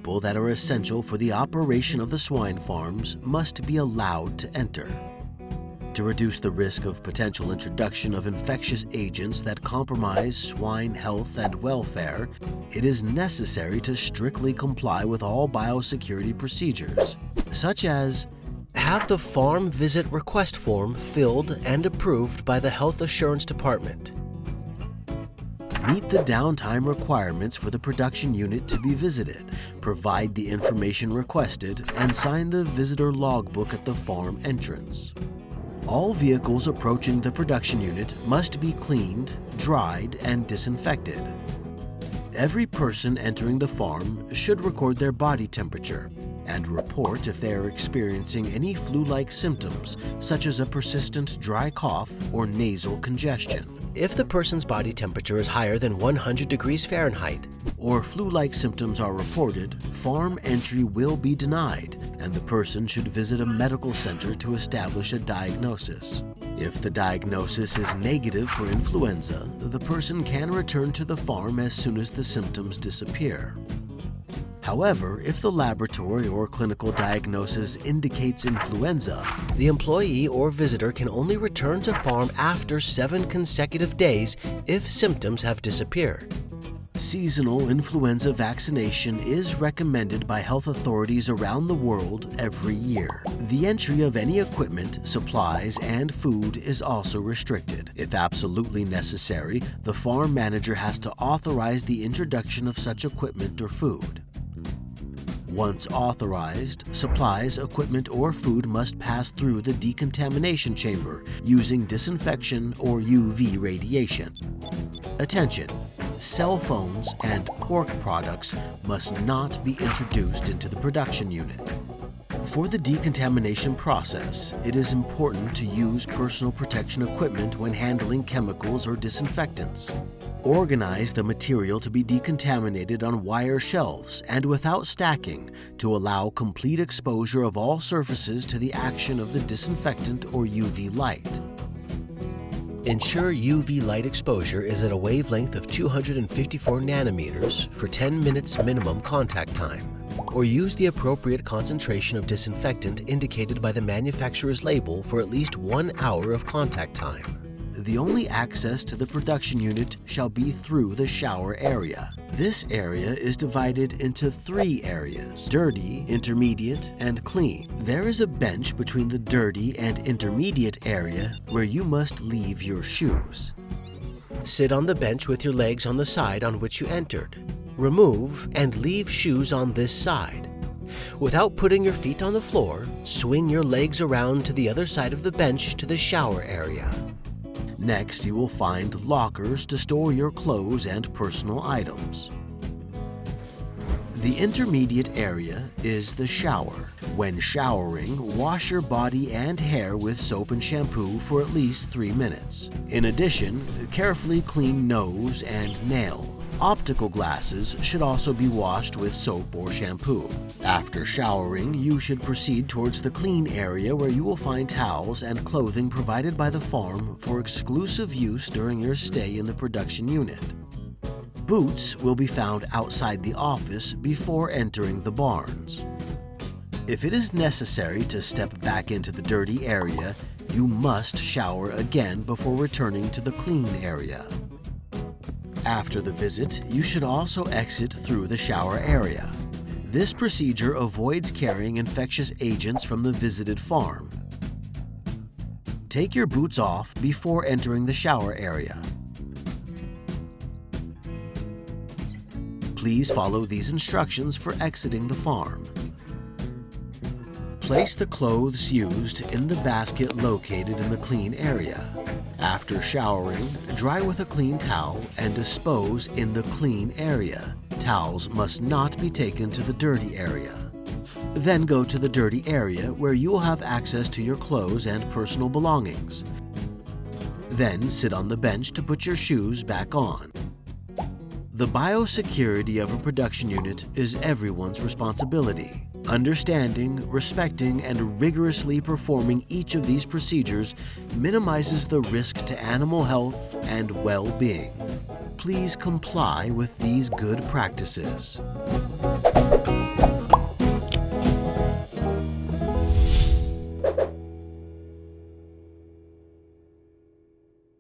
people that are essential for the operation of the swine farms must be allowed to enter. To reduce the risk of potential introduction of infectious agents that compromise swine health and welfare, it is necessary to strictly comply with all biosecurity procedures, such as have the farm visit request form filled and approved by the Health Assurance Department. Meet the downtime requirements for the production unit to be visited, provide the information requested, and sign the visitor logbook at the farm entrance. All vehicles approaching the production unit must be cleaned, dried, and disinfected. Every person entering the farm should record their body temperature and report if they are experiencing any flu-like symptoms, such as a persistent dry cough or nasal congestion. If the person's body temperature is higher than 100 degrees Fahrenheit or flu-like symptoms are reported, farm entry will be denied, and the person should visit a medical center to establish a diagnosis. If the diagnosis is negative for influenza, the person can return to the farm as soon as the symptoms disappear. However, if the laboratory or clinical diagnosis indicates influenza, the employee or visitor can only return to farm after 7 consecutive days if symptoms have disappeared. Seasonal influenza vaccination is recommended by health authorities around the world every year. The entry of any equipment, supplies, and food is also restricted. If absolutely necessary, the farm manager has to authorize the introduction of such equipment or food. Once authorized, supplies, equipment, or food must pass through the decontamination chamber using disinfection or UV radiation. Attention! Cell phones and pork products must not be introduced into the production unit. For the decontamination process, it is important to use personal protection equipment when handling chemicals or disinfectants. Organize the material to be decontaminated on wire shelves and without stacking to allow complete exposure of all surfaces to the action of the disinfectant or UV light. Ensure UV light exposure is at a wavelength of 254 nanometers for 10 minutes minimum contact time, or use the appropriate concentration of disinfectant indicated by the manufacturer's label for at least 1 hour of contact time. The only access to the production unit shall be through the shower area. This area is divided into 3 areas: dirty, intermediate, and clean. There is a bench between the dirty and intermediate area where you must leave your shoes. Sit on the bench with your legs on the side on which you entered. Remove and leave shoes on this side. Without putting your feet on the floor, swing your legs around to the other side of the bench to the shower area. Next, you will find lockers to store your clothes and personal items. The intermediate area is the shower. When showering, wash your body and hair with soap and shampoo for at least 3 minutes. In addition, carefully clean nose and nail. Optical glasses should also be washed with soap or shampoo. After showering, you should proceed towards the clean area where you will find towels and clothing provided by the farm for exclusive use during your stay in the production unit. Boots will be found outside the office before entering the barns. If it is necessary to step back into the dirty area, you must shower again before returning to the clean area. After the visit, you should also exit through the shower area. This procedure avoids carrying infectious agents from the visited farm. Take your boots off before entering the shower area. Please follow these instructions for exiting the farm. Place the clothes used in the basket located in the clean area. After showering, dry with a clean towel and dispose in the clean area. Towels must not be taken to the dirty area. Then go to the dirty area where you will have access to your clothes and personal belongings. Then sit on the bench to put your shoes back on. The biosecurity of a production unit is everyone's responsibility. Understanding, respecting, and rigorously performing each of these procedures minimizes the risk to animal health and well-being. Please comply with these good practices.